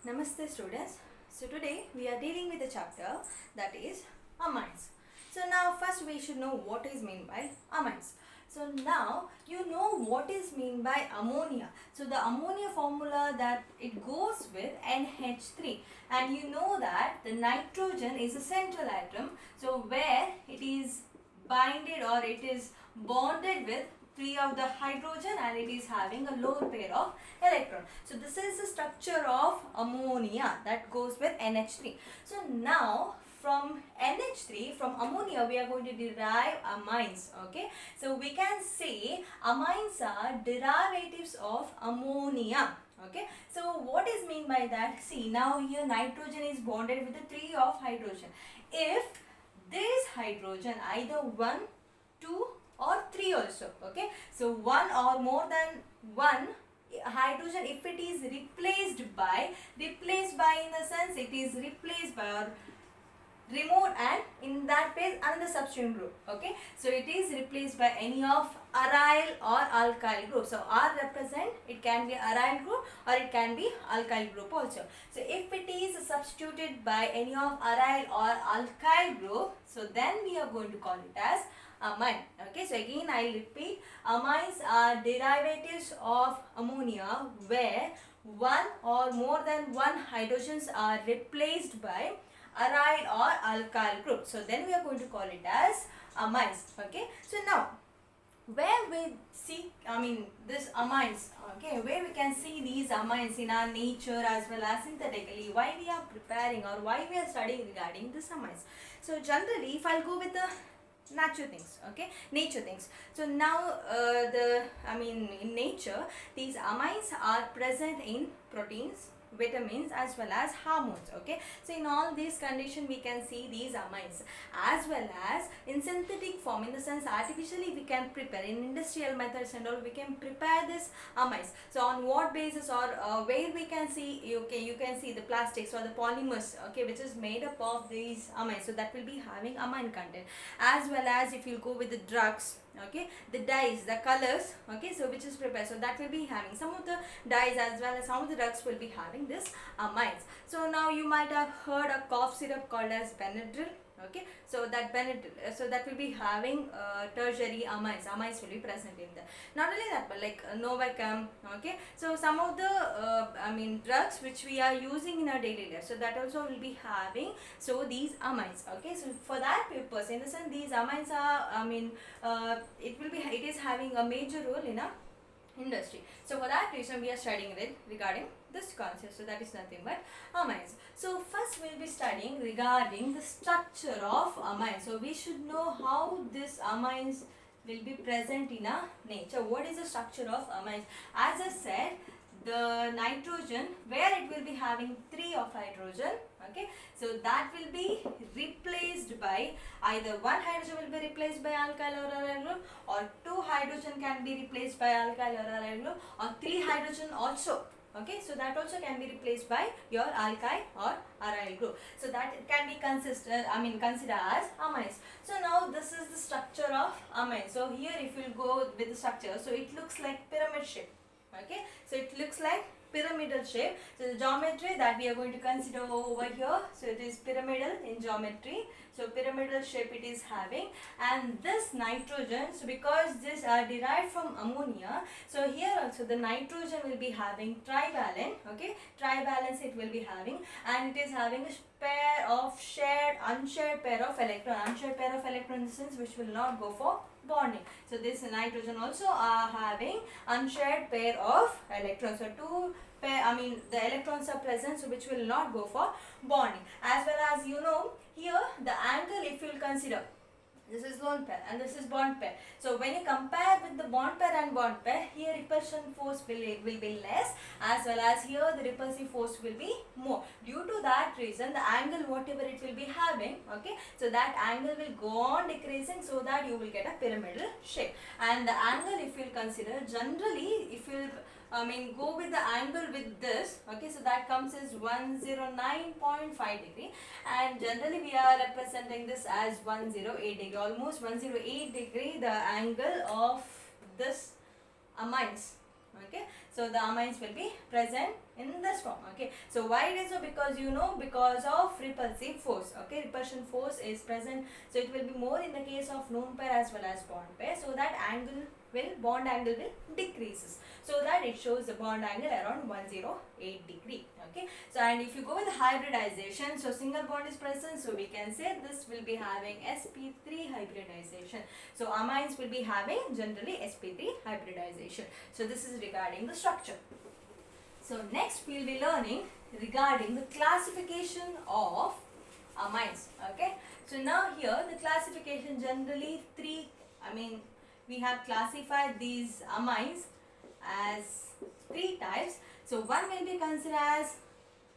Namaste students. So today we are dealing with a chapter that is amines. So now first we should know what is meant by amines. So now you know what is meant by ammonia. So the ammonia formula that it goes with NH3, and you know that the nitrogen is a central atom. So where it is binded or it is bonded with three of the hydrogen and it is having a lower pair of electron. So this is the structure of ammonia that goes with NH3. So now from NH3, from ammonia, we are going to derive amines. Okay, so we can say amines are derivatives of ammonia. Okay, so what is mean by that? See, now here nitrogen is bonded with the three of hydrogen. If this hydrogen either 1, 2 or 3 also, okay, so one or more than one hydrogen, if it is replaced by in the sense it is replaced by or removed, and in that case another substituent group, okay, so it is replaced by any of aryl or alkyl group. So R represent, it can be aryl group or it can be alkyl group also. So if it is substituted by any of aryl or alkyl group, so then we are going to call it as amine. Okay, so again I repeat, amines are derivatives of ammonia where one or more than one hydrogens are replaced by aryl or alkyl group. So then we are going to call it as amines. Okay, so now where we see, this amines, okay, where we can see these amines in our nature as well as synthetically, why we are preparing or why we are studying regarding this amines. So generally, if I'll go with the nature things. So now in nature, these amines are present in proteins, vitamins as well as hormones. Okay, so in all these conditions we can see these amines, as well as in synthetic form, in the sense artificially we can prepare in industrial methods and all, we can prepare this amines. So on what basis or where we can see, okay, you can see the plastics or the polymers, okay, which is made up of these amines, so that will be having amine content. As well as if you go with the drugs, okay, the dyes, the colors, okay, so which is prepared, so that will be having some of the dyes, as well as some of the drugs will be having this amines. So now you might have heard a cough syrup called as Benadryl. Okay, so that Benadryl, so that will be having tertiary amines will be present in there. Not only that, but like Novacam, okay, so some of the drugs which we are using in our daily life, so that also will be having so these amines. Okay, so for that purpose, in the sense these amines are, it is having a major role in a industry. So for that reason we are studying it regarding this concept. So that is nothing but amines. So first we will be studying regarding the structure of amines. So we should know how this amines will be present in a nature. What is the structure of amines? As I said, the nitrogen, where it will be having 3 of hydrogen, okay, so that will be replaced by either one hydrogen will be replaced by alkyl or aryl group, or 2 hydrogen can be replaced by alkyl or aryl group, or 3 hydrogen also, okay, so that also can be replaced by your alkyl or aryl group. So that can be considered as amines. So now this is the structure of amines. So here if you go with the structure, so it looks like pyramid shape. Okay, so it looks like pyramidal shape. So the geometry that we are going to consider over here, so it is pyramidal in geometry. So pyramidal shape it is having, and this nitrogen, so because this are derived from ammonia, so here also the nitrogen will be having trivalent, okay, trivalence it will be having, and it is having a pair of unshared pair of electron in the sense which will not go for bonding. So this nitrogen also are having unshared pair of electrons. So the electrons are present, so which will not go for bonding. As well as here the angle, if you will consider, this is lone pair and this is bond pair. So when you compare with the bond pair and bond pair, here repulsion force will be less, as well as here the repulsive force will be more. Due to that reason, the angle whatever it will be having, okay, so that angle will go on decreasing, so that you will get a pyramidal shape. And the angle, if you will consider, generally if you go with the angle with this, okay, so that comes as 109.5 degree, and generally we are representing this as 108 degree, almost 108 degree the angle of this amines. Okay, So the amines will be present in this form. Okay, so why it is so? Because you know, because of repulsive force. Okay, repulsion force is present, so it will be more in the case of lone pair as well as bond pair, so that bond angle will decreases, so that it shows the bond angle around 108 degree. Okay, so and if you go with hybridization, so single bond is present, so we can say this will be having sp3 hybridization. So amines will be having generally sp3 hybridization. So this is regarding the structure. So next we will be learning regarding the classification of amines. Okay, so now here the classification generally we have classified these amines as three types. So one will be considered as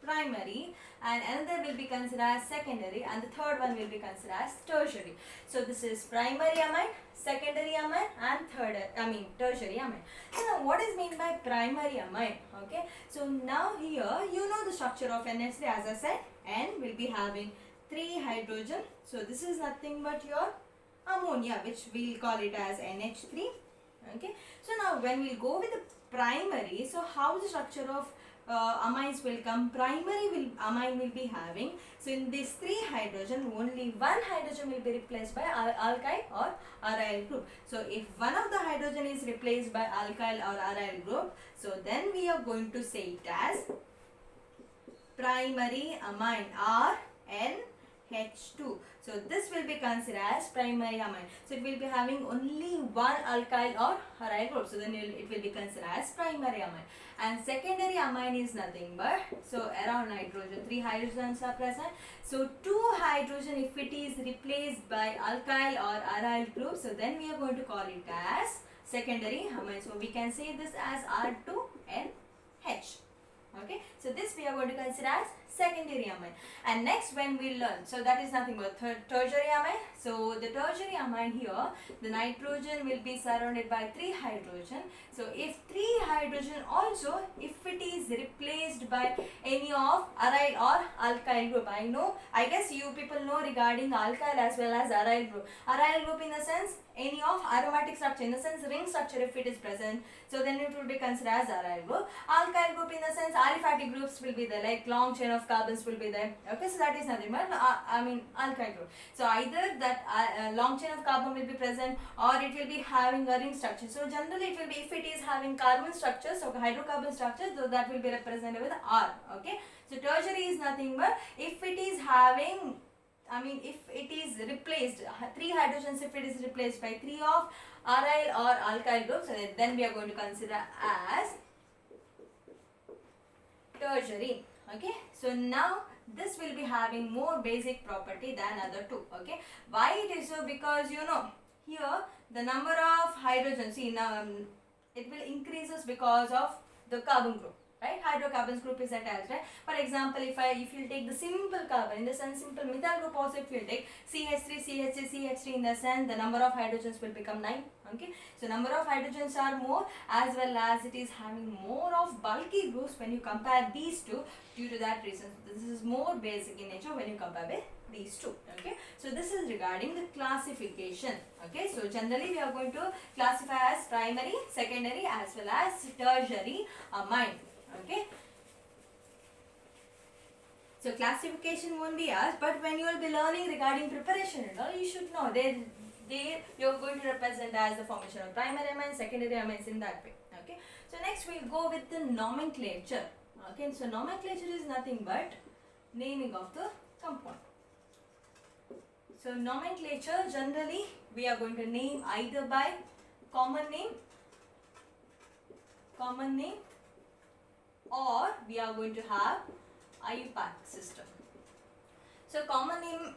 primary, and another will be considered as secondary, and the third one will be considered as tertiary. So this is primary amine, secondary amine, and tertiary amine. So now what is meant by primary amine? Okay, so now here you know the structure of NH3. As I said, N will be having 3 hydrogen. So this is nothing but your ammonia, which we'll call it as NH3. Okay, so now when we'll go with the primary, so how the structure of amines will come? Amine will be having, so in these 3 hydrogen, only 1 hydrogen will be replaced by alkyl or aryl group. So if one of the hydrogen is replaced by alkyl or aryl group, so then we are going to say it as primary amine, or NH2. So this will be considered as primary amine. So it will be having only one alkyl or aryl group. So then it will be considered as primary amine. And secondary amine is nothing but, so around nitrogen, 3 hydrogens are present. So 2 hydrogen, if it is replaced by alkyl or aryl group, so then we are going to call it as secondary amine. So we can say this as R2NH. Okay, so this we are going to consider as secondary amine. And next when we learn, so that is nothing but tertiary amine. So the tertiary amine here, the nitrogen will be surrounded by 3 hydrogen. So if 3 hydrogen also, if it is replaced by any of aryl or alkyl group, I guess you people know regarding alkyl as well as aryl group. Aryl group in the sense any of aromatic structure, in the sense ring structure if it is present, so then it will be considered as aryl group. Alkyl group in the sense aliphatic groups will be there, like long chain of carbons will be there. Okay, so that is nothing but alkyl group. So either that long chain of carbon will be present, or it will be having a ring structure. So generally it will be, if it is having carbon structure, so hydrocarbon structure, so that will be represented with R. Okay, so tertiary is nothing but if it is having, if it is replaced, 3 hydrogens, if it is replaced by 3 of aryl or alkyl groups, then we are going to consider as tertiary. Okay, so now this will be having more basic property than other two. Okay, why it is so? Because here the number of hydrogens, see now it will increases because of the carbon group. Right, hydrocarbons group is attached. Right, for example, if you take the simple carbon, in the sense simple methyl group also, if you take CH3, CH3, CH3, in the sense the number of hydrogens will become 9. Okay, so number of hydrogens are more, as well as it is having more of bulky groups when you compare these two. Due to that reason, this is more basic in nature when you compare with these two. Okay, so this is regarding the classification. Okay, so generally we are going to classify as primary, secondary, as well as tertiary amine. Okay, so classification won't be asked, but when you will be learning regarding preparation and all, you should know you are going to represent as the formation of primary amines, secondary amines in that way. Okay, so next we will go with the nomenclature. Okay, so nomenclature is nothing but naming of the compound. So nomenclature, generally we are going to name either by common name, or we are going to have IUPAC system. So common name,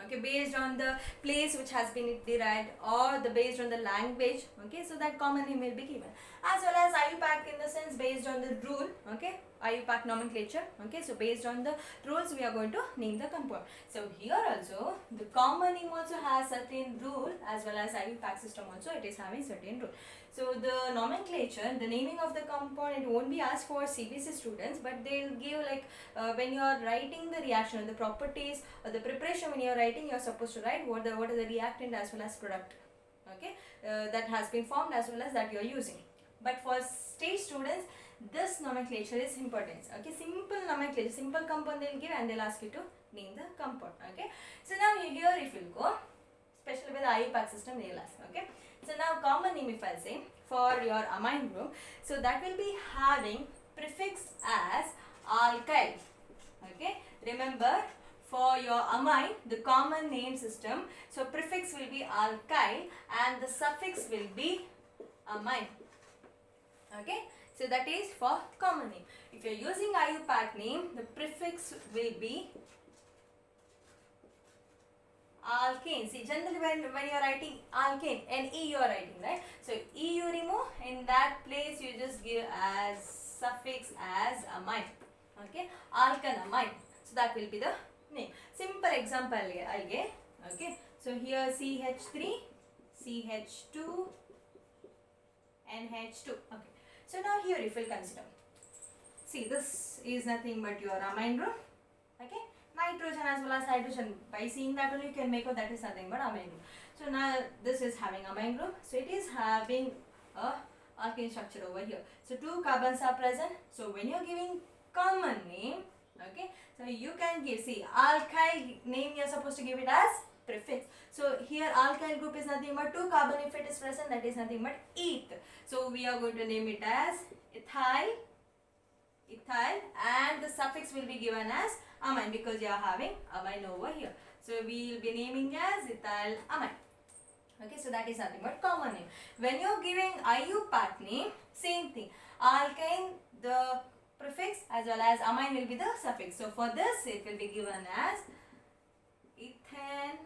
okay, based on the place which has been derived, or based on the language. Okay, so that common name will be given, as well as IUPAC in the sense based on the rule. Okay, IUPAC nomenclature. Okay, so based on the rules we are going to name the compound. So here also the common name also has certain rule, as well as IUPAC system also it is having certain rule. So the nomenclature, the naming of the compound, it won't be asked for CBSE students, but they'll give like when you are writing the reaction, the properties or the preparation, when you are writing, you are supposed to write what is the reactant as well as product. Okay, that has been formed, as well as that you are using. But for stage students, this nomenclature is important. Okay, simple nomenclature, simple compound they'll give and they'll ask you to name the compound. Okay, so now here if you'll go, especially with the IUPAC system, they'll ask. Okay, so now common name if I say for your amine group, so that will be having prefix as alkyl. Okay, remember for your amine, the common name system, so prefix will be alkyl and the suffix will be amine. Okay, so that is for common name. If you are using IUPAC name, the prefix will be alkane. See, generally when you are writing alkane, NE you are writing, right? So E you remove, in that place you just give as suffix as amine. Okay, alkanamine. So that will be the name. Simple example I'll get. Okay, so here CH3, CH2, NH2. Okay, so now here if you will consider, see, this is nothing but your amine group. Okay, nitrogen as well as hydrogen. By seeing that only you can make out that is nothing but amine group. So now this is having amine group. So it is having a alkane structure over here. So 2 carbons are present. So when you are giving common name, okay, so you can give, see, alkyl name you are supposed to give it as prefix. So here alkyl group is nothing but 2 carbon if it is present, that is nothing but eth. So we are going to name it as ethyl, and the suffix will be given as amine because you are having amine over here. So we will be naming as ethyl amine. Okay, so that is nothing but common name. When you are giving IUPAC name, same thing. Alkyne, the prefix as well as amine will be the suffix. So for this it will be given as ethane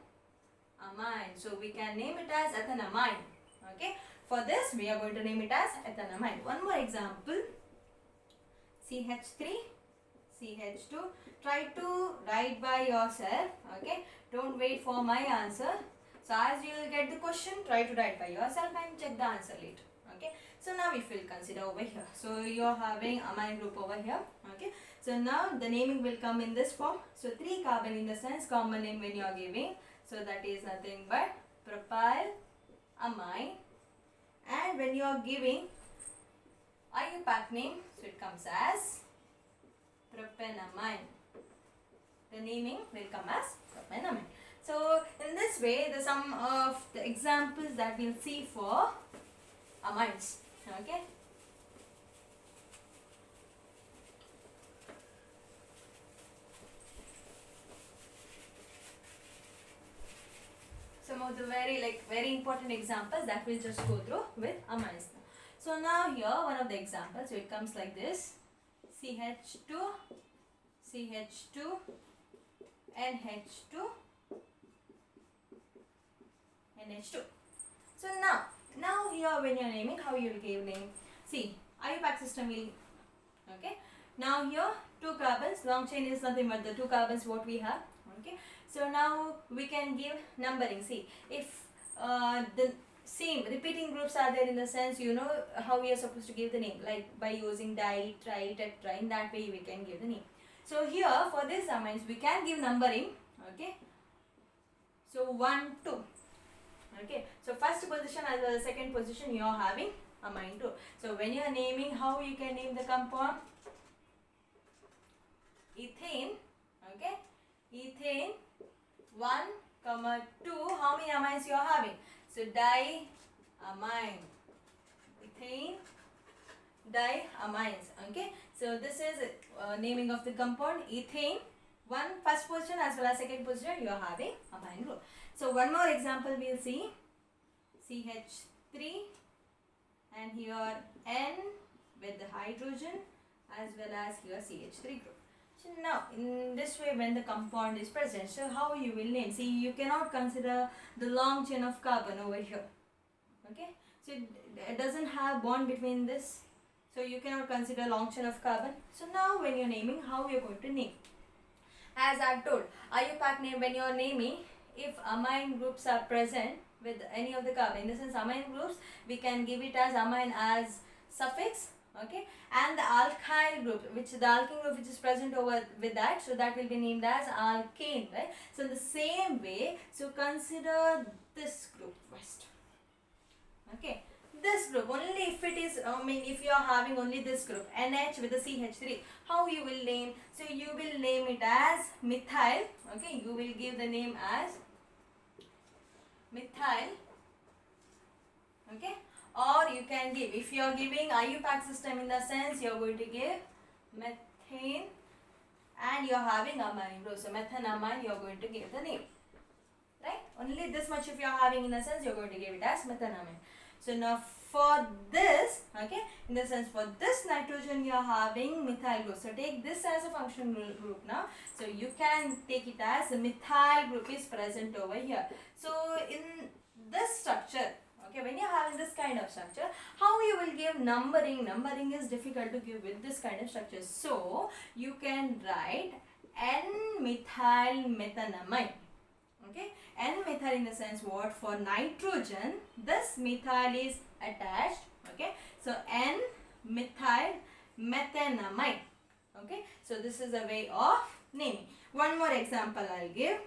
amine. So we can name it as ethanamine. Okay, for this we are going to name it as ethanamine. One more example, CH3, CH2. Try to write by yourself. Okay, don't wait for my answer. So as you will get the question, try to write by yourself and check the answer later. Okay, so now if we will consider over here, so you are having amine group over here. Okay, so now the naming will come in this form. So 3 carbon in the sense common name when you are giving, so that is nothing but propyl amine, and when you are giving IUPAC name, so it comes as propanamine. The naming will come as propanamine. So in this way, the some of the examples that we'll see for amines. Okay. Some of the very important examples that we'll just go through with amines. So now here one of the examples, so it comes like this: CH2, CH2, NH2, NH2. So now here when you are naming, how you will give name? See, IUPAC system will, okay. Now here 2 carbons, long chain is nothing but the 2 carbons what we have. Okay. So now we can give numbering. See, if the same repeating groups are there, in the sense you know how we are supposed to give the name, like by using di, tri, tetra, in that way we can give the name. So here for this amines we can give numbering. Okay. So 1, 2. Okay. So first position as well as second position you are having amine group. So when you are naming, how you can name the compound? Ethane. Okay. Ethane 1, 2. How many amines you are having? So diamine. Ethane diamines. Okay. So this is naming of the compound ethane. First position as well as second position you are having amine group. So one more example we will see. CH3 and here N with the hydrogen as well as here CH3 group. So now in this way when the compound is present, so how you will name? See, you cannot consider the long chain of carbon over here. Okay. So it doesn't have bond between this. So you cannot consider long chain of carbon. So now when you are naming, how you are going to name? As I have told, IUPAC name, when you are naming, if amine groups are present with any of the carbon, in the sense amine groups, we can give it as amine as suffix. Okay, and the alkyl group, which the alkene group which is present over with that, so that will be named as alkane, right? So in the same way, so consider this group first. Okay, this group, only if it is, if you are having only this group, NH with the CH3, how you will name? So you will name it as methyl, okay, you will give the name as methyl, okay, or you can give, if you are giving IUPAC system, in the sense you are going to give methane and you are having amine group, so methanamine you are going to give the name, right? Only this much if you are having, in the sense you are going to give it as methanamine. So now for this, okay, in the sense for this nitrogen you are having methyl group, so take this as a functional group now, so you can take it as a methyl group is present over here. So in this structure, okay, when you are having this kind of structure, how you will give numbering? Numbering is difficult to give with this kind of structure. So you can write N-methyl methanamine. Okay, N-methyl in the sense what? For nitrogen, this methyl is attached. Okay, so N-methyl methanamine. Okay, so this is a way of naming. One more example I'll give.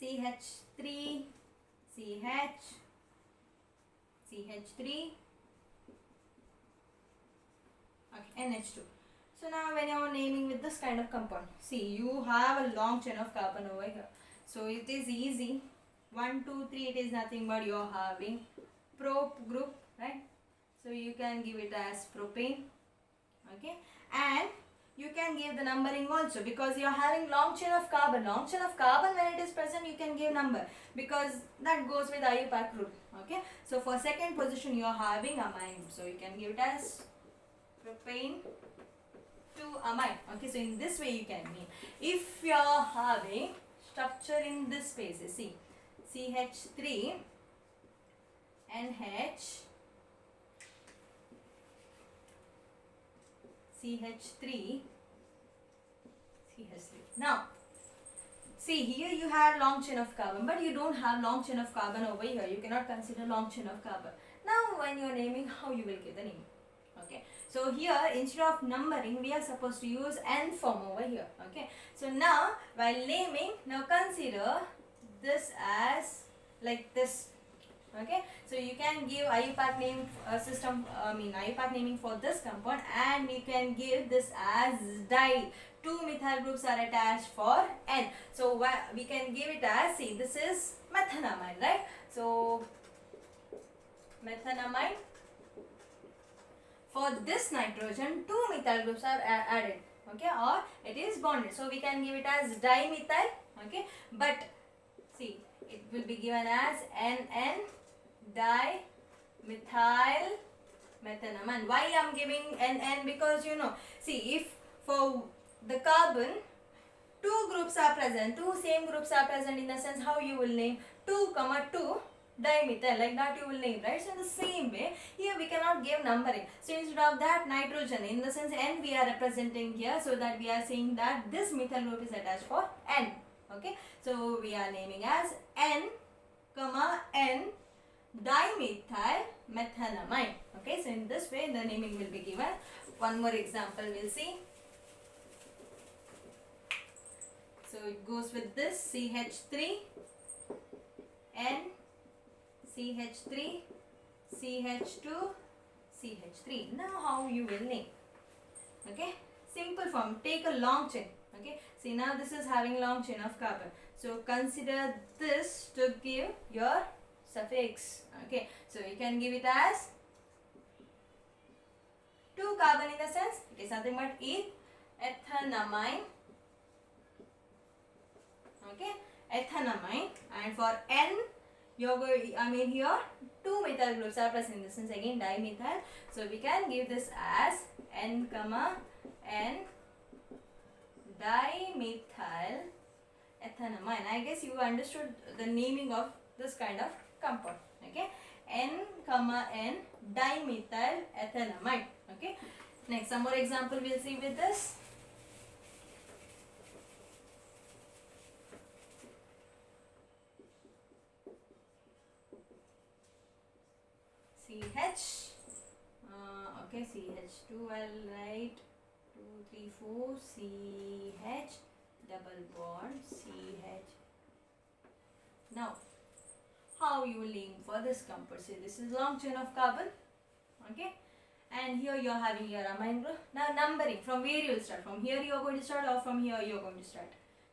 CH3, CH, CH3, okay, NH2. So now when you are naming with this kind of compound, see, you have a long chain of carbon over here. So it is easy. 1, 2, 3, it is nothing but you are having prop group, right? So you can give it as propane, okay, and you can give the numbering also, because you are having long chain of carbon. Long chain of carbon, when it is present, you can give number, because that goes with IUPAC group. Okay, so for second position you are having amine, so you can give it as propane to amine. Okay, so in this way you can mean. If you are having structure in this space, see, CH3, NH, CH3, CH3. Now, see, here you had long chain of carbon, but you don't have long chain of carbon over here. You cannot consider long chain of carbon. Now, when you are naming, how you will give the name? Okay, so here instead of numbering, we are supposed to use N form over here. Okay, so now while naming, now consider this as like this. Okay, so you can give IUPAC name IUPAC naming for this compound, and you can give this as di. 2 methyl groups are attached for N. So we can give it as, see, this is methanamine, right? So methanamine. For this nitrogen, 2 methyl groups are added, okay, or it is bonded. So we can give it as dimethyl, okay, but see, it will be given as NN dimethyl methanamine. Why I am giving NN? Because you know, see, if for the carbon, 2 groups are present, 2 same groups are present, in the sense how you will name 2, 2 dimethyl, like that you will name, right? So in the same way, here we cannot give numbering. So instead of that, nitrogen, in the sense N we are representing here, so that we are saying that this methyl group is attached for N. Okay, so we are naming as N, N dimethyl methanamine. Okay, so in this way the naming will be given. One more example we'll see. So it goes with this CH3, N, CH3, CH2, CH3. Now how you will name? Okay, simple form, take a long chain. Okay, see, now this is having long chain of carbon. So consider this to give your suffix. Okay, so you can give it as 2 carbon, in the sense it is nothing but ethanamine. Okay, ethanamine, and for N, you're going, here 2 methyl groups are present, in this sense again dimethyl. So we can give this as N, N dimethyl ethanamine. I guess you understood the naming of this kind of compound. Okay, N, N dimethyl ethanamine. Okay, next some more example we'll see with this. CH, okay, CH2 I'll write 2, 3, 4, CH, double bond, CH. Now, how you will name for this compound. So this is long chain of carbon, okay, and here you are having your amine group. Now numbering, from where you will start, from here you are going to start or from here you are going to start.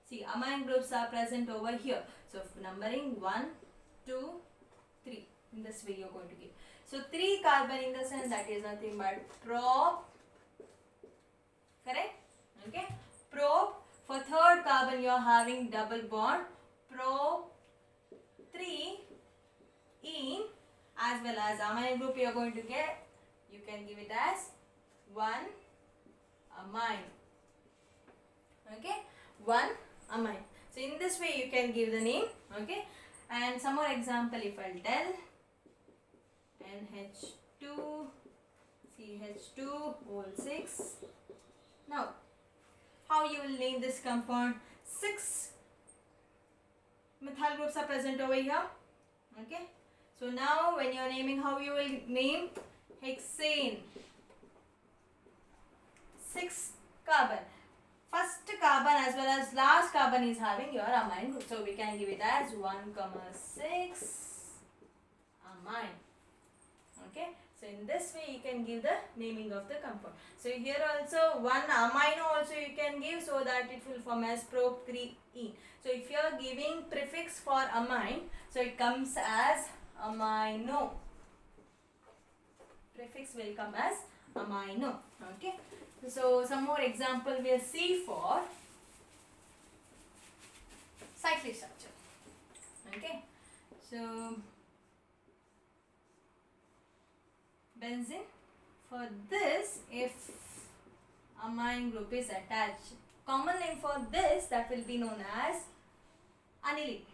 See, amine groups are present over here, so numbering 1, 2, 3, in this way you are going to give. So 3 carbon in the sense, that is nothing but prop, correct, okay, prop. For third carbon you are having double bond, prop 3 in, as well as amine group you are going to get, you can give it as 1 amine, okay, 1 amine. So in this way you can give the name, okay. And some more example, if I'll tell NH2 CH2O6. Now how you will name this compound? 6 methyl groups are present over here, okay. So now when you are naming, how you will name? Hexane, 6 carbon. First carbon as well as last carbon is having your amine group. So we can give it as 1,6 amine. Okay. So in this way you can give the naming of the compound. So here also 1 amino also you can give, so that it will form as prop 3ene. So if you are giving prefix for amine, so it comes as amino. Prefix will come as amino. Okay. So some more example we'll see for cyclic structure. Okay. So benzene, for this, if amine group is attached, common name for this, that will be known as aniline.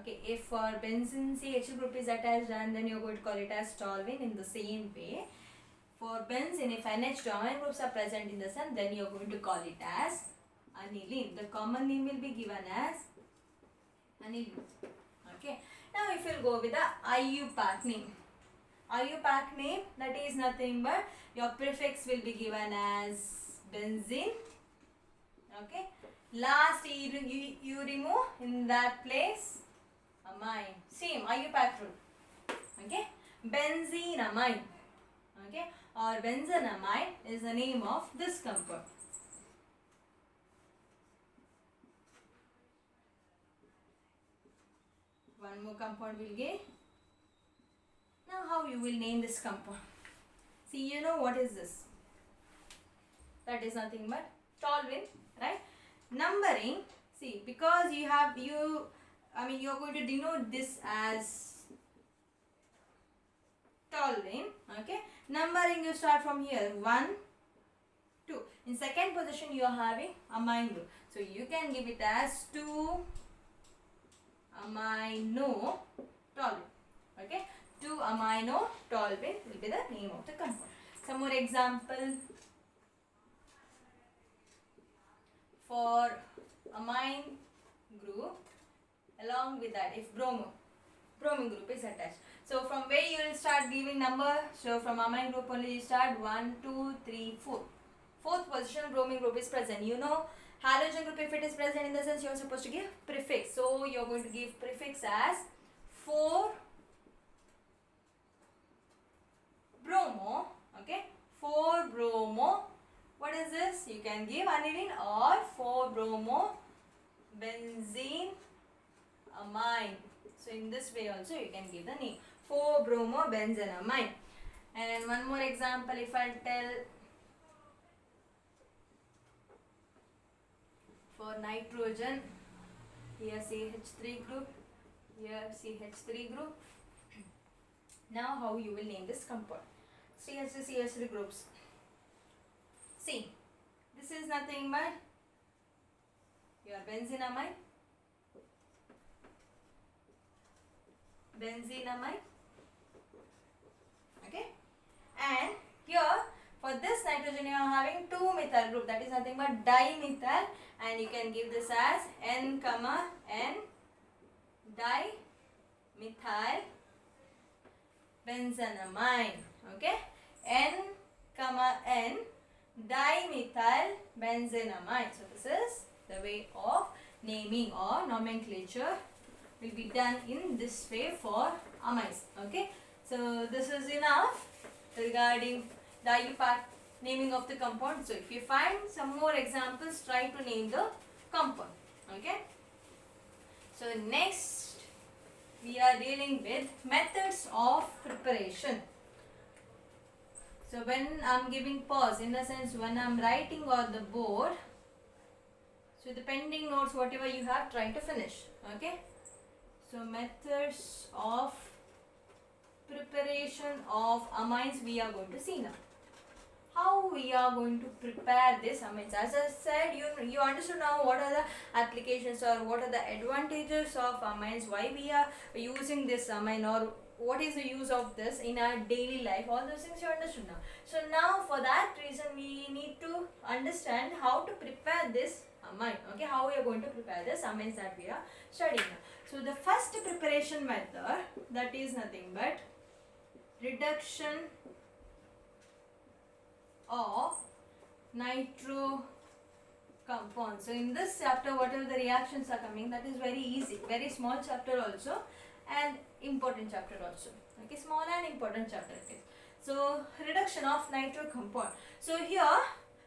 Okay, if for benzene CH group is attached, and then you are going to call it as toluene. In the same way, for benzene, if NH2 amine groups are present in the sun, then you are going to call it as aniline. The common name will be given as aniline. Okay. Now if you go with the IUPAC name, IUPAC name, that is nothing but your prefix will be given as benzene. Okay. Last you remove, in that place amine. Same IUPAC rule. Okay. Benzene amine. Okay. Or benzenamine is the name of this compound. One more compound will get. Now how you will name this compound? See, you know what is this? That is nothing but toluene, right? Numbering, see, because you are going to denote this as toluene, okay. Numbering, you start from here, 1, 2. In second position you are having amine group, so you can give it as 2 amino toluene, okay. 2 amino toluene will be the name of the compound. Some more example for amine group. Along with that, if bromine group is attached, so from where you will start giving number? So from amine group only you start 1, 2, 3, 4. Fourth position bromine group is present. You know, halogen group, if it is present in the sense, you are supposed to give prefix. So you are going to give prefix as 4 bromo. Okay, 4 bromo. What is this? You can give aniline or 4 bromo benzene amine. So in this way also you can give the name 4 bromo benzenamine. And one more example, if I tell for nitrogen, here CH3 group, here CH3 group. Now how you will name this compound? CH3 groups. See, this is nothing but your benzenamine, okay, and here for this nitrogen you are having 2 methyl group, that is nothing but dimethyl, and you can give this as N, N dimethyl benzenamine. Okay, N, N dimethyl benzenamine. So this is the way of naming or nomenclature will be done in this way for amines. Okay, so this is enough regarding the IUPAC naming of the compound. So if you find some more examples, try to name the compound. Okay, so next we are dealing with methods of preparation. So when I am giving pause, in the sense when I am writing on the board, so the pending notes whatever you have, try to finish. Okay, so methods of preparation of amines we are going to see now. How we are going to prepare this amines? As I said, you understood now what are the applications or what are the advantages of amines, why we are using this amine, or what is the use of this in our daily life. All those things you understood now. So now for that reason we need to understand how to prepare this amine. Okay, how we are going to prepare this amines that we are studying now. So the first preparation method, that is nothing but reduction of nitro compound. So in this chapter whatever the reactions are coming, that is very easy, very small chapter also and important chapter also. Okay, small and important chapter it is. So reduction of nitro compound. So here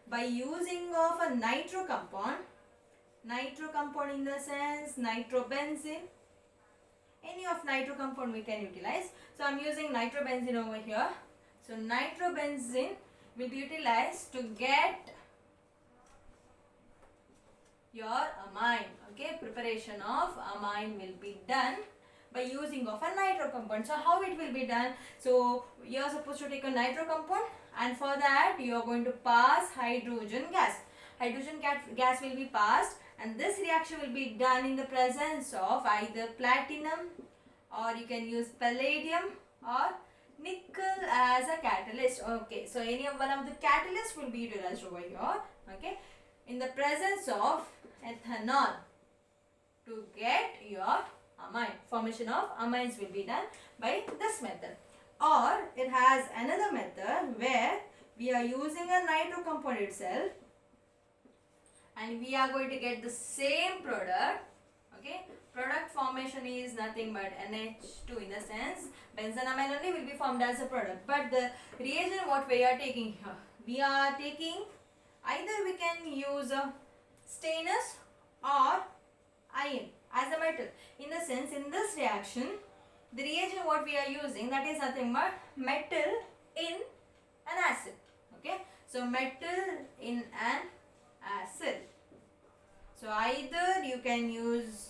by using of a nitro compound in the sense nitrobenzene, any of nitro compound we can utilize. So I am using nitrobenzene over here. So nitrobenzene will be utilized to get your amine. Okay, preparation of amine will be done by using of a nitro compound. So how it will be done? So you are supposed to take a nitro compound, and for that you are going to pass hydrogen gas. Hydrogen gas will be passed, and this reaction will be done in the presence of either platinum, or you can use palladium or nickel as a catalyst. Okay, so any one of the catalysts will be utilized over here. Okay, in the presence of ethanol to get your amine. Formation of amines will be done by this method. Or it has another method where we are using a nitro compound itself and we are going to get the same product. Okay, product formation is nothing but NH2, in the sense benzanamine only will be formed as a product, but the reagent what we are taking here, we are taking either we can use a stannous or iron as a metal. In the sense in this reaction the reagent what we are using, that is nothing but metal in an acid. Okay, so metal in an acid. So either you can use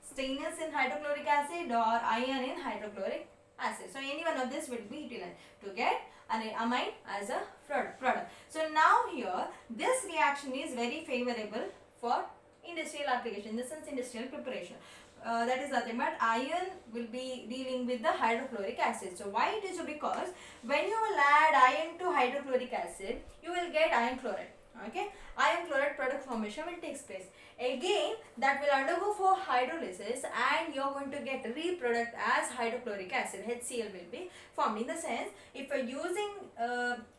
stannous in hydrochloric acid or iron in hydrochloric acid. So any one of this will be utilized to get an amine as a product. So now here this reaction is very favorable for industrial application, in the sense industrial preparation. That is nothing but iron will be dealing with the hydrochloric acid. So why it is? Because when you will add iron to hydrochloric acid, you will get iron chloride. Okay, iron chloride product formation will take place. Again that will undergo for hydrolysis and you are going to get a reproduct as hydrochloric acid. HCl will be formed. In the sense if you are using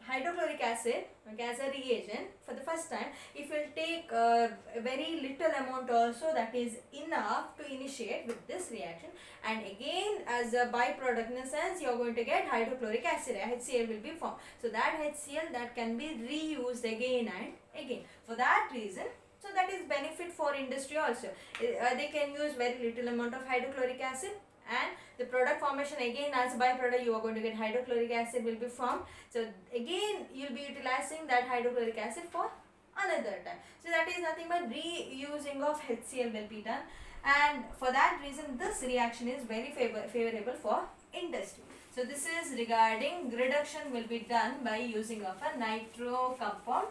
hydrochloric acid, okay, as a reagent for the first time, if you will take a very little amount also, that is enough to initiate with this reaction, and again as a byproduct, in the sense you are going to get hydrochloric acid, HCl will be formed. So that HCl that can be reused again and again. For that reason, so that is benefit for industry also. They can use very little amount of hydrochloric acid, and the product formation again as a byproduct you are going to get hydrochloric acid will be formed. So again you will be utilizing that hydrochloric acid for another time. So that is nothing but reusing of HCl will be done, and for that reason this reaction is very favorable for industry. So this is regarding reduction will be done by using of a nitro compound,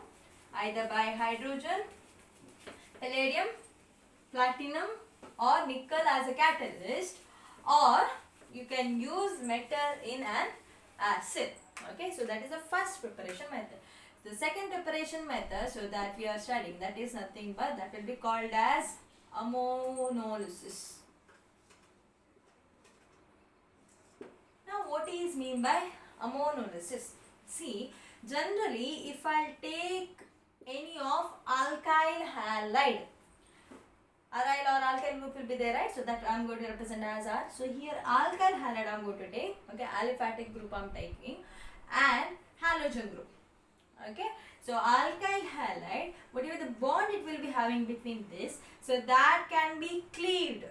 either by hydrogen, palladium, platinum or nickel as a catalyst, or you can use metal in an acid. Okay, so that is the first preparation method. The second preparation method, so that we are studying, that is nothing but that will be called as ammonolysis. Now what is mean by ammonolysis? See, generally if I take any of alkyl halide aryl or alkyl group will be there, right? So that I'm going to represent as R. So here alkyl halide I'm going to take, okay, aliphatic group I'm taking, and halogen group. Okay, so alkyl halide, whatever the bond it will be having between this, so that can be cleaved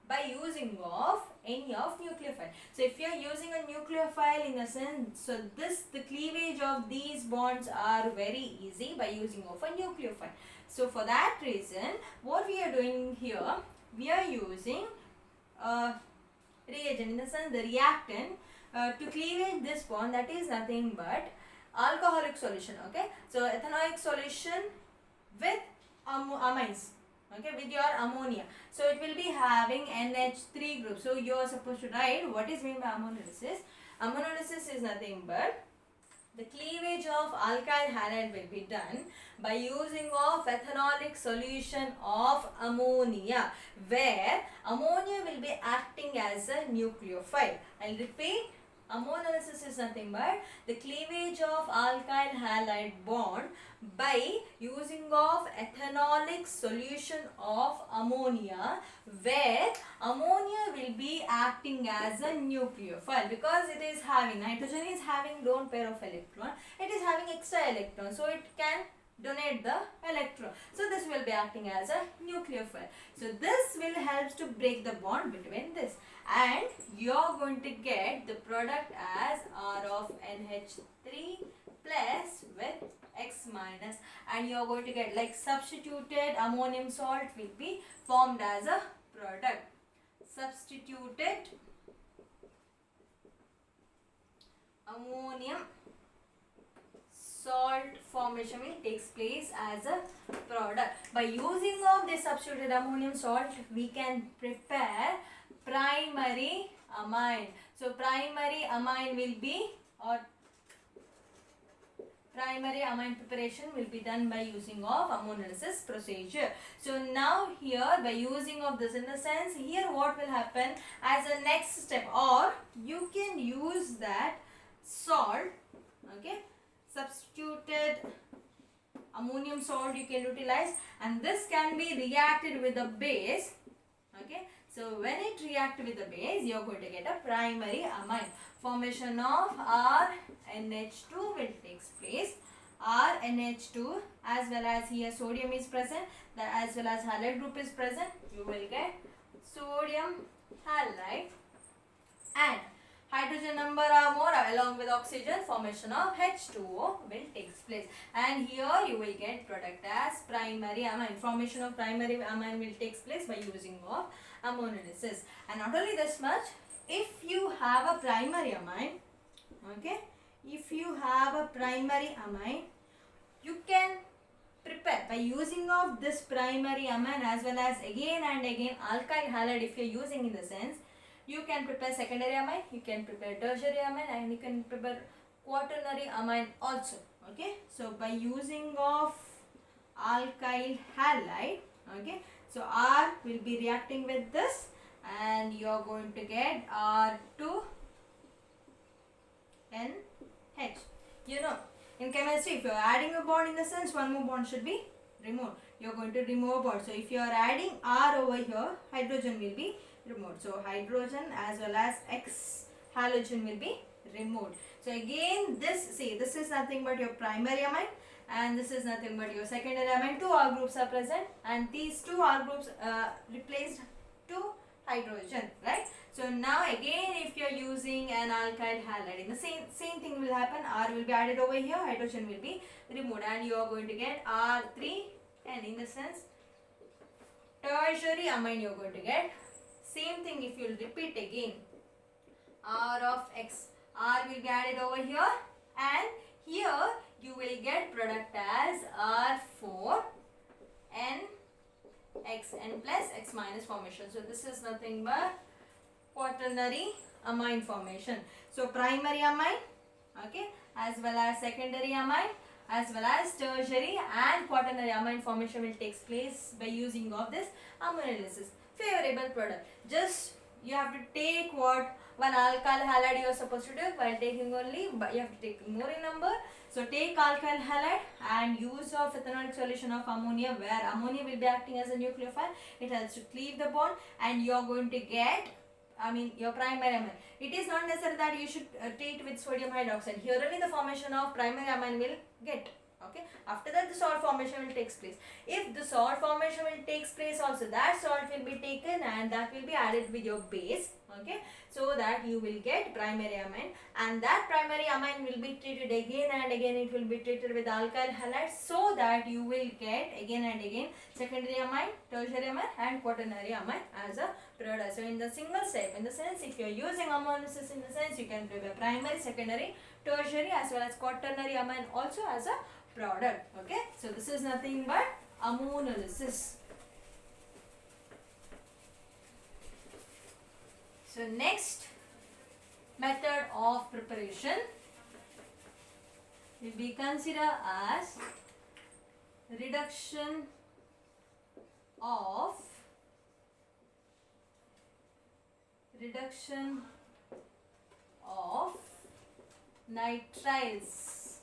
by using of any of nucleophile. So if you are using a nucleophile in a sense, so the cleavage of these bonds are very easy by using of a nucleophile. So for that reason, what we are doing here, we are using reagent, in the sense the reactant to cleavage this bond, that is nothing but alcoholic solution. Okay, so ethanoic solution with amines, okay, with your ammonia. So it will be having NH3 group. So you are supposed to write what is meant by ammonolysis. Ammonolysis is nothing but the cleavage of alkyl halide will be done by using of ethanolic solution of ammonia, where ammonia will be acting as a nucleophile. I'll repeat. Ammonolysis is nothing but the cleavage of alkyl halide bond by using of ethanolic solution of ammonia, where ammonia will be acting as a nucleophile, because it is having, nitrogen is having lone pair of electron, it is having extra electron, so it can donate the electron. So this will be acting as a nucleophile. So this will help to break the bond between this, and you are going to get the product as R of NH3 plus with X minus, and you are going to get like substituted ammonium salt will be formed as a product. Substituted ammonium salt formation will takes place as a product. By using of this substituted ammonium salt, we can prepare primary amine. So primary amine will be, or primary amine preparation will be done by using of ammonolysis procedure. So now here by using of this, in the sense here what will happen as a next step, or you can use that salt, okay, substituted ammonium salt you can utilize, and this can be reacted with the base. Okay, so when it reacts with the base, you are going to get a primary amine. Formation of RNH2 will take place. RNH2, as well as here sodium is present, as well as halide group is present, you will get sodium halide, and hydrogen number are more, along with oxygen, formation of H2O will take place, and here you will get product as primary amine. Formation of primary amine will take place by using of ammonolysis. And not only this much, if you have a primary amine, okay, if you have a primary amine, you can prepare by using of this primary amine, as well as again and again alkyl halide. If you are using in the sense, you can prepare secondary amine, you can prepare tertiary amine, and you can prepare quaternary amine also. Okay, so by using of alkyl halide, okay, so R will be reacting with this, and you are going to get R2NH. You know, in chemistry, if you are adding a bond, in the sense one more bond should be removed, you are going to remove a bond. So if you are adding R over here, hydrogen will be removed. So hydrogen as well as X halogen will be removed. So again this, see, this is nothing but your primary amine, and this is nothing but your secondary amine. Two R groups are present, and these two R groups replaced two hydrogen, right? So now again, if you are using an alkyl halide, in the same thing will happen. R will be added over here, hydrogen will be removed, and you are going to get R3, and in the sense tertiary amine you are going to get. Same thing if you will repeat again, R of X, R will be added over here, and here you will get product as R4 N X, N plus X minus formation. So this is nothing but quaternary amine formation. So primary amine, okay, as well as secondary amine, as well as tertiary and quaternary amine formation will take place by using of this ammonolysis. Favorable product. Just you have to take what one alkyl halide you are supposed to do while taking only, but you have to take more in number. So take alkyl halide and use of ethanolic solution of ammonia, where ammonia will be acting as a nucleophile. It helps to cleave the bond and you are going to get, your primary amine. It is not necessary that you should treat with sodium hydroxide. Here only the formation of primary amine will get. Okay, after that the salt formation will take place. If the salt formation will takes place also, that salt will be taken and that will be added with your base. Okay, so that you will get primary amine, and that primary amine will be treated again and again. It will be treated with alkyl halide, so that you will get again and again secondary amine, tertiary amine and quaternary amine as a product. So in the single step, in the sense if you are using ammonolysis, in the sense you can prepare primary, secondary, tertiary as well as quaternary amine also as a product. Okay, so this is nothing but ammonolysis. So next method of preparation will be considered as reduction of nitriles.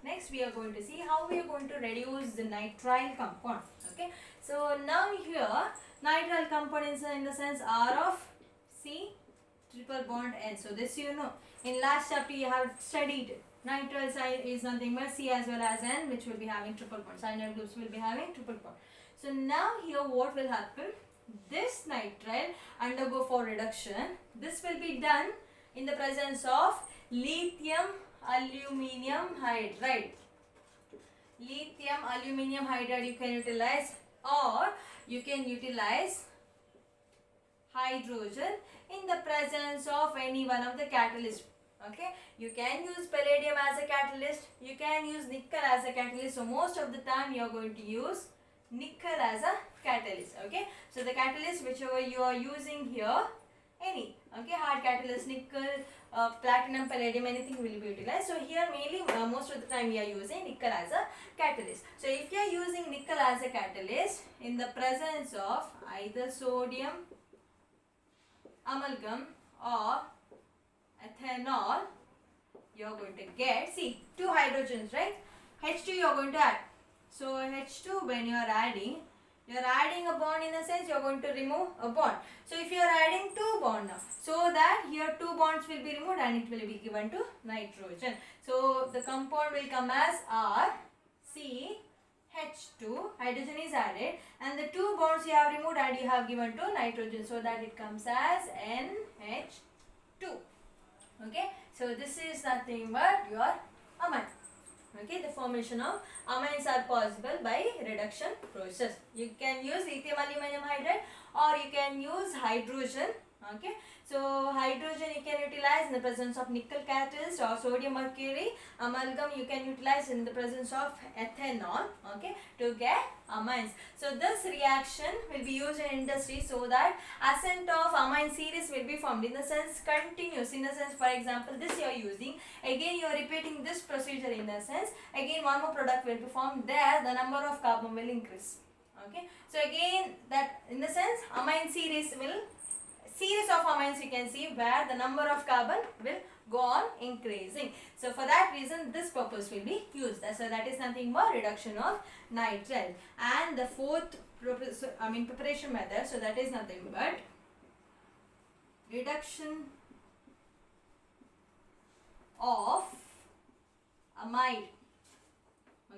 Next we are going to see how we are going to reduce the nitrile compound. Okay, so now here nitrile compounds in the sense are of C triple bond N. So this you know, in last chapter you have studied nitrile side is nothing but C as well as N, which will be having triple bond. Cyanide groups will be having triple bond. So now here what will happen, this nitrile undergo for reduction. This will be done in the presence of lithium aluminium hydride. Lithium aluminium hydride you can utilize, or you can utilize hydrogen in the presence of any one of the catalysts. Okay, you can use palladium as a catalyst, you can use nickel as a catalyst. So most of the time you are going to use nickel as a catalyst. Okay, so the catalyst whichever you are using here, any hard catalyst, nickel, platinum, palladium, anything will be utilized. So here mainly most of the time we are using nickel as a catalyst. So if you are using nickel as a catalyst in the presence of either sodium amalgam or ethanol, you are going to get, see, two hydrogens, right? H2 you are going to add. So H2 when you are adding a bond, in a sense you are going to remove a bond. So if you are adding two bonds now, so that here two bonds will be removed and it will be given to nitrogen. So the compound will come as RCH2, hydrogen is added and the two bonds you have removed and you have given to nitrogen, so that it comes as NH2. Okay, so this is nothing but your amine. Okay, the formation of amines are possible by reduction process. You can use lithium aluminum hydride or you can use hydrogen. Okay, so hydrogen you can utilize in the presence of nickel catalyst or sodium mercury amalgam you can utilize in the presence of ethanol, okay, to get amines. So this reaction will be used in industry, so that ascent of amine series will be formed, in the sense continuous, in the sense for example this you are using, again you are repeating this procedure, in the sense again one more product will be formed, there the number of carbon will increase. Okay, so again that, in the sense amine series of amines you can see where the number of carbon will go on increasing. So for that reason this purpose will be used. So that is nothing but reduction of nitrile. And the fourth preparation method, so that is nothing but reduction of amide.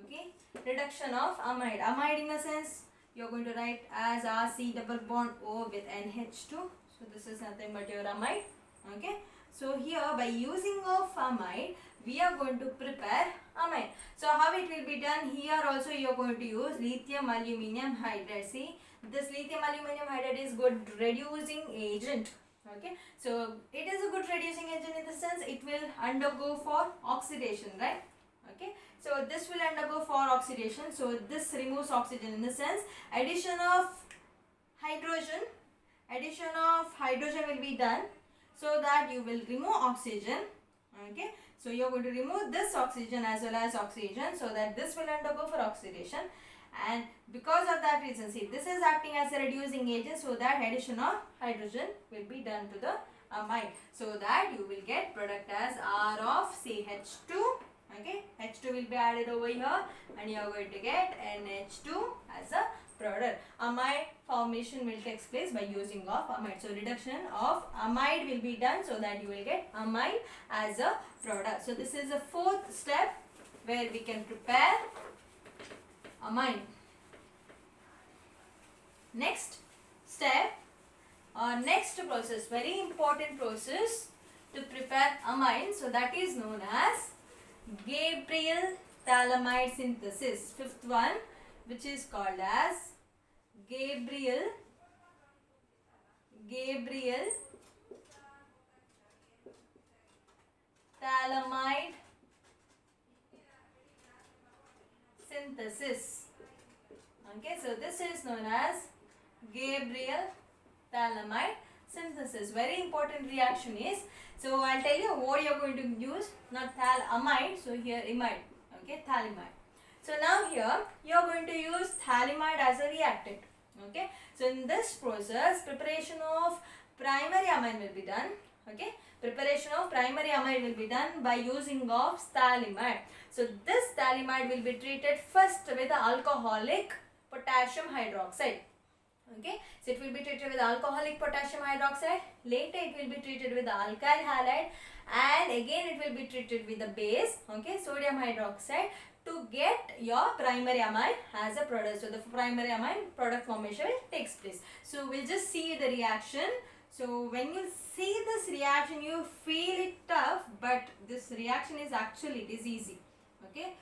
Okay, reduction of amide. Amide in a sense you are going to write as RC double bond O with NH2. So this is nothing but your amide. Okay, so here by using of amide we are going to prepare amine. So how it will be done, here also you are going to use lithium aluminum hydride. See, this lithium aluminum hydride is good reducing agent. Okay, so it is a good reducing agent in the sense it will undergo for oxidation, right? Okay, so this will undergo for oxidation, so this removes oxygen, in the sense addition of hydrogen will be done, so that you will remove oxygen. Okay, so you are going to remove this oxygen as well as oxygen, so that this will undergo for oxidation, and because of that reason, see, this is acting as a reducing agent, so that addition of hydrogen will be done to the amide. So that you will get product as R of say H2. Okay, H2 will be added over here and you are going to get NH2 as a product. Amide formation will take place by using of amide. So reduction of amide will be done so that you will get amide as a product. So this is the fourth step where we can prepare amide. Next step or next process, very important process to prepare amide. So that is known as Gabriel phthalimide synthesis. Fifth one, which is called as Gabriel phthalimide synthesis. Okay, so this is known as Gabriel phthalimide synthesis. Very important reaction is, so I'll tell you what you are going to use, not phthalimide, so here imide, okay, phthalimide. So now here you are going to use phthalimide as a reactant, okay. So in this process, preparation of primary amide will be done, okay. Preparation of primary amide will be done by using of phthalimide. So this phthalimide will be treated first with alcoholic potassium hydroxide. Okay, so it will be treated with alcoholic potassium hydroxide, later it will be treated with the alkyl halide, and again it will be treated with the base, okay, sodium hydroxide, to get your primary amide as a product. So the primary amide product formation will takes place. So we'll just see the reaction. So when you see this reaction, you feel it tough, but this reaction is actually, it is easy, okay.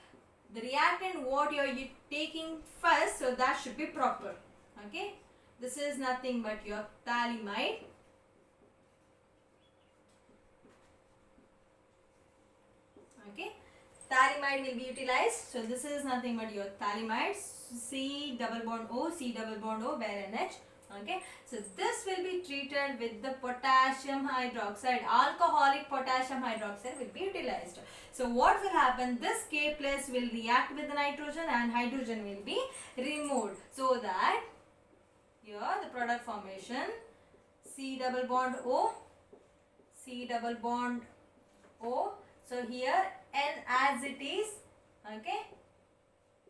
The reactant what you are taking first, so that should be proper, okay. This is nothing but your phthalimide. Okay, phthalimide will be utilized. So this is nothing but your phthalimide. C double bond O, C double bond O, bare NH. Okay, so this will be treated with the potassium hydroxide. Alcoholic potassium hydroxide will be utilized. So what will happen? This K plus will react with the nitrogen and hydrogen will be removed. So that here the product formation, C double bond O, C double bond O. So here N as it is, okay,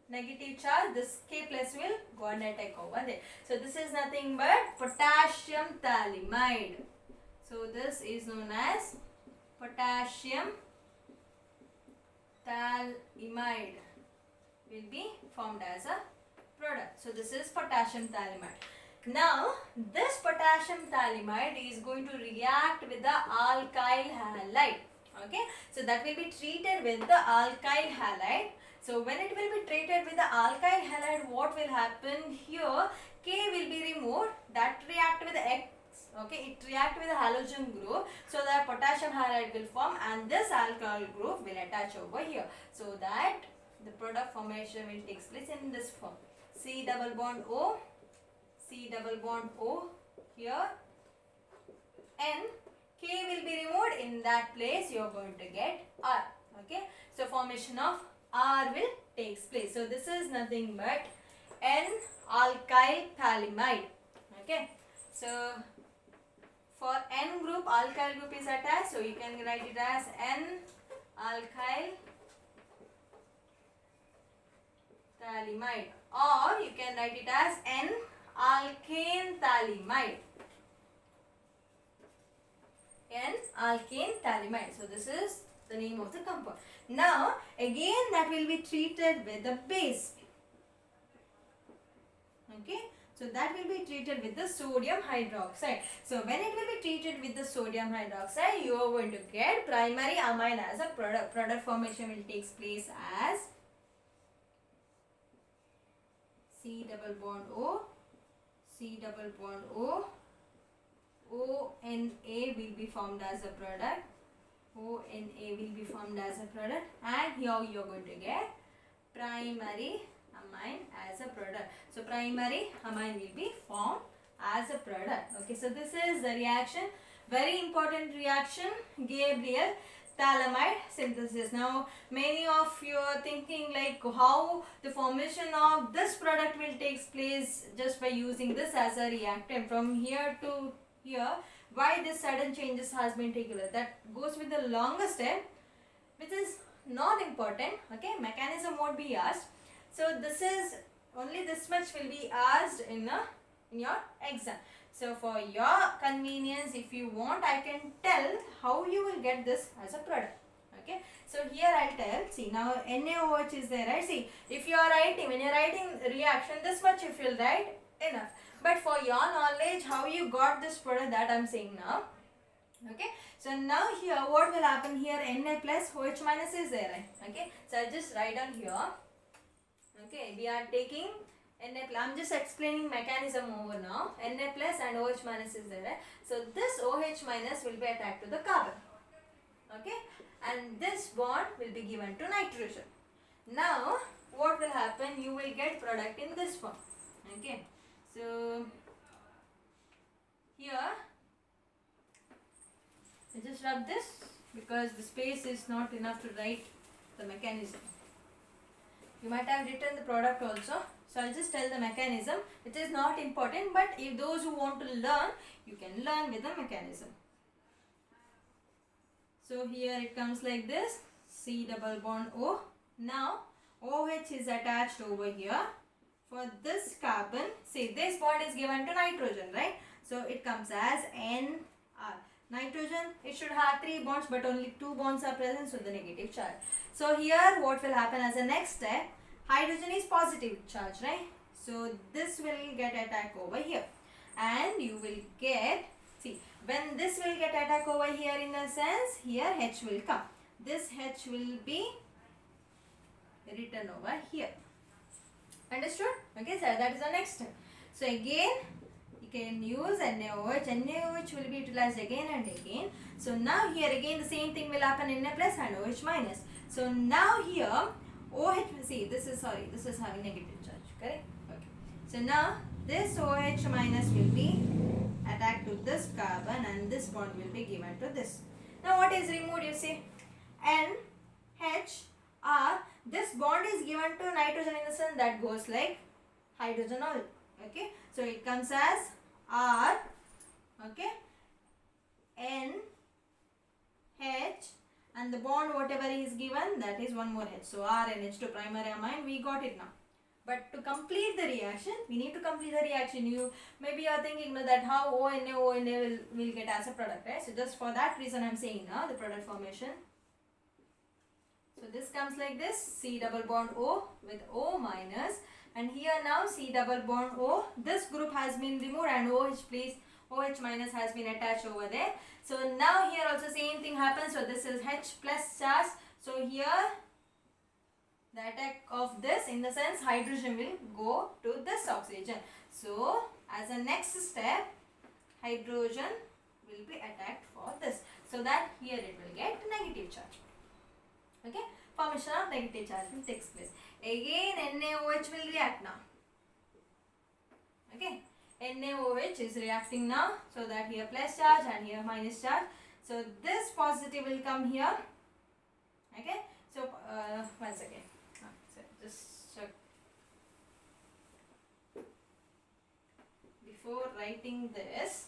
negative charge, this K plus will go and take over there. So this is nothing but potassium phthalimide. So this is known as potassium phthalimide will be formed as a product. So this is potassium phthalimide. Now this potassium phthalimide is going to react with the alkyl halide. Okay, so that will be treated with the alkyl halide. So when it will be treated with the alkyl halide, what will happen here? K will be removed, that react with X. Okay, it react with the halogen group, so that potassium halide will form and this alkyl group will attach over here. So that the product formation will take place in this form. C double bond O, C double bond O here, N, K will be removed, in that place you are going to get R. Okay, so formation of R will takes place. So this is nothing but N alkyl phthalimide. Okay, so for N group, alkyl group is attached, so you can write it as N alkyl phthalimide, or you can write it as N alkane phthalimide. N alkane phthalimide. So this is the name of the compound. Now again that will be treated with the base. Okay, so that will be treated with the sodium hydroxide. So when it will be treated with the sodium hydroxide, you are going to get primary amine as a product. Product formation will take place as C double bond O, C double bond O, ONA will be formed as a product. ONA will be formed as a product, and here you are going to get primary amine as a product. So primary amine will be formed as a product. Okay, so this is the reaction, very important reaction, Gabriel phthalimide synthesis. Now many of you are thinking like how the formation of this product will take place just by using this as a reactant. From here to here why this sudden changes has been taken. That goes with the longer step, which is not important. Okay, mechanism won't be asked. So this is only this much will be asked in your exam. So for your convenience, if you want, I can tell how you will get this as a product. Okay, so here I'll tell. See, now NaOH is there, right? See, if you are writing, when you're writing reaction, this much if you'll write, enough. But for your knowledge, how you got this product, that I'm saying now. Okay, so now here what will happen here, Na plus OH minus is there, right? Okay, so I'll just write down here. Okay, we are taking Na plus, I'm just explaining mechanism over now. Na plus and OH minus is there, right? So this OH minus will be attached to the carbon. Okay, and this bond will be given to nitrogen. Now what will happen, you will get product in this form. Okay, so here I just rub this because the space is not enough to write the mechanism. You might have written the product also, so I'll just tell the mechanism, which is not important, but if those who want to learn, you can learn with the mechanism. So here it comes like this, C double bond O. Now OH is attached over here. For this carbon, see, this bond is given to nitrogen, right? So it comes as Nr. Nitrogen, it should have 3 bonds, but only 2 bonds are present, so the negative charge. So here what will happen as a next step, hydrogen is positive charge, right? So this will get attack over here, and you will get, see, when this will get attack over here, in a sense, here H will come. This H will be written over here. Understood? Okay, so that is the next step. So again, you can use NaOH. NaOH will be utilized again and again. So now here again the same thing will happen, Na plus and OH minus. So now here OH, see, this is having negative charge, correct? Okay. So now this OH minus will be attached to this carbon, and this bond will be given to this. Now what is removed, you see? NH R, this bond is given to nitrogen in the sense that goes like hydrogen all. Okay, so it comes as R, okay, N, H, and the bond whatever is given, that is one more H. So R and H2 primary amine, we got it now. But to complete the reaction, we need to complete the reaction. You maybe are thinking that how ONA will get as a product, right? So just for that reason I'm saying now the product formation. So this comes like this, C double bond O with O minus, and here now C double bond O, this group has been removed and OH minus has been attached over there. So now here also same thing happens. So this is H plus charge. So here the attack of this, in the sense hydrogen will go to this oxygen. So as a next step, hydrogen will be attacked for this. So that here it will get negative charge. Okay, formation of negative charge will take place. Again NaOH will react now. Okay, NaOH is reacting now, so that here plus charge and here minus charge. So this positive will come here. Okay, so once again, so just check. Before writing this,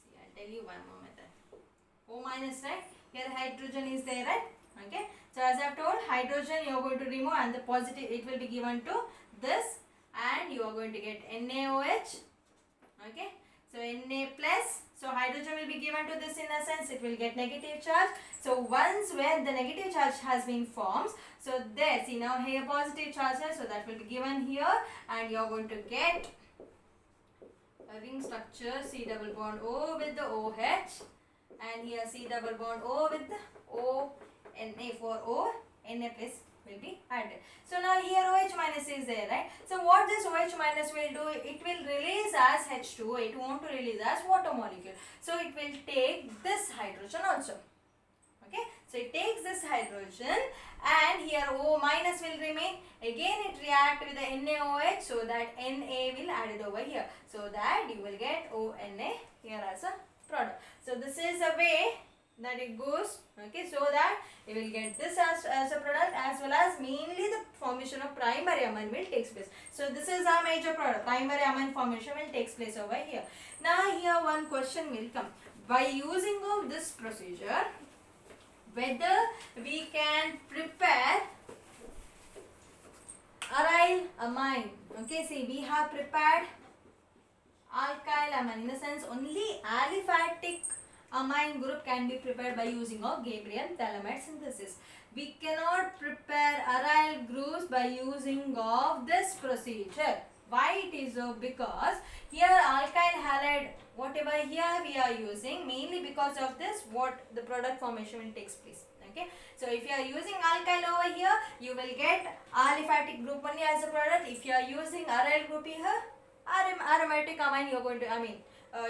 see, I'll tell you one more method. O minus, right? Here hydrogen is there, right? Okay, so as I have told, hydrogen you are going to remove, and the positive it will be given to this, and you are going to get NaOH. Okay, so Na plus, so hydrogen will be given to this, in a sense it will get negative charge. So once where the negative charge has been formed, so there, see, now here positive charge here, so that will be given here, and you are going to get a ring structure, C double bond O with the OH, and here C double bond O with the O. Na for O, Na plus will be added. So now here OH minus is there, right? So what this OH minus will do, it will release as H2O, it won't release as water molecule. So it will take this hydrogen also. Okay, so it takes this hydrogen, and here O minus will remain. Again it react with the NaOH, so that Na will add it over here. So that you will get ONA here as a product. So this is a way that it goes, okay, so that you will get this as a product, as well as mainly the formation of primary amine will takes place. So this is our major product. Primary amine formation will takes place over here. Now here one question will come. By using of this procedure, whether we can prepare aryl amine. Okay, see, we have prepared alkyl amine. In the sense, only aliphatic amine group can be prepared by using of Gabriel phthalimide synthesis. We cannot prepare aryl groups by using of this procedure. Why it is so? Because here alkyl halide, whatever here we are using, mainly because of this, what the product formation will takes place. Okay, so if you are using alkyl over here, you will get aliphatic group only as a product. If you are using aryl group here, aromatic amine you are going to,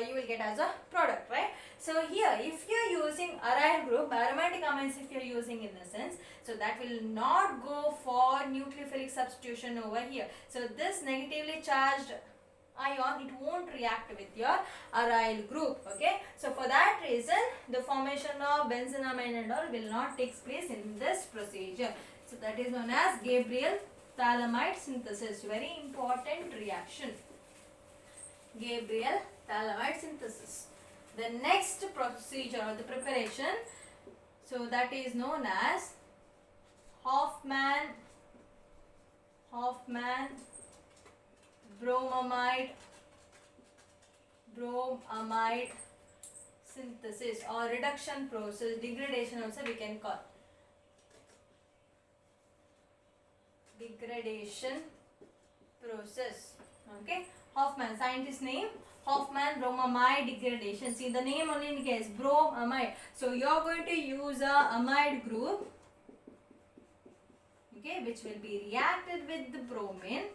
you will get as a product, right? So here, if you are using aryl group, aromatic amines if you are using in the sense, so that will not go for nucleophilic substitution over here. So this negatively charged ion, it won't react with your aryl group, okay? So for that reason, the formation of benzenamine and all will not take place in this procedure. So that is known as Gabriel phthalimide synthesis. Very important reaction. Gabriel phthalimide synthesis. The next procedure or the preparation, so that is known as Hofmann bromamide synthesis or reduction process, degradation also we can call. Degradation process. Okay, Hofmann, scientist name Hofmann bromamide degradation. See, the name only indicates bromamide. So you are going to use a amide group, okay, which will be reacted with the bromine.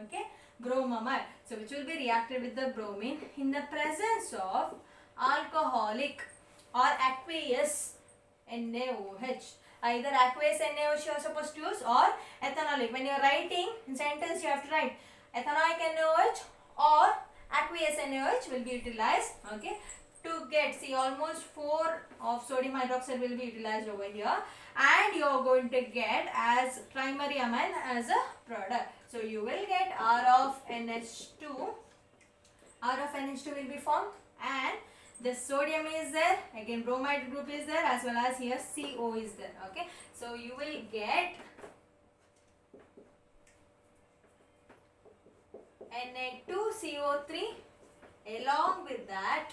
Okay, bromamide. So which will be reacted with the bromine in the presence of alcoholic or aqueous NaOH. Either aqueous NaOH you are supposed to use or ethanolic. When you are writing in sentence, you have to write ethanoic NaOH or aqueous NaOH will be utilized, okay, to get, see, almost 4 of sodium hydroxide will be utilized over here, and you are going to get as primary amine as a product. So you will get R of NH2 will be formed, and the sodium is there, again bromide group is there, as well as here CO is there. Okay, so you will get Na2CO3, along with that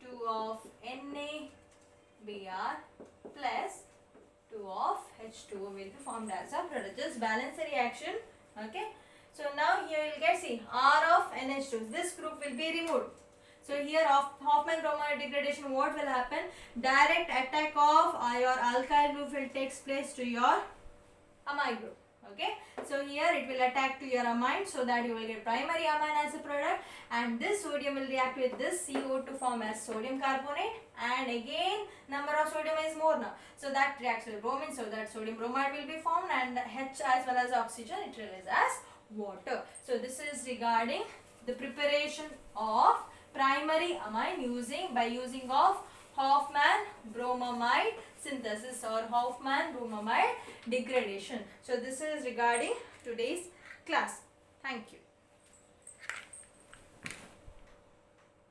2 of NaBr plus 2 of H2O will be formed as a product. Just balance the reaction. Okay, so now here you will get, see, R of NH2, this group will be removed. So here of Hofmann bromide degradation, what will happen? Direct attack of your alkyl group will takes place to your amide group. Okay, so here it will attack to your amine, so that you will get primary amine as a product, and this sodium will react with this CO to form as sodium carbonate, and again number of sodium is more now, so that reacts with bromine, so that sodium bromide will be formed, and H as well as oxygen it releases as water. So this is regarding the preparation of primary amine by using of Hofmann bromamide synthesis or Hofmann bromamide degradation. So this is regarding today's class. Thank you.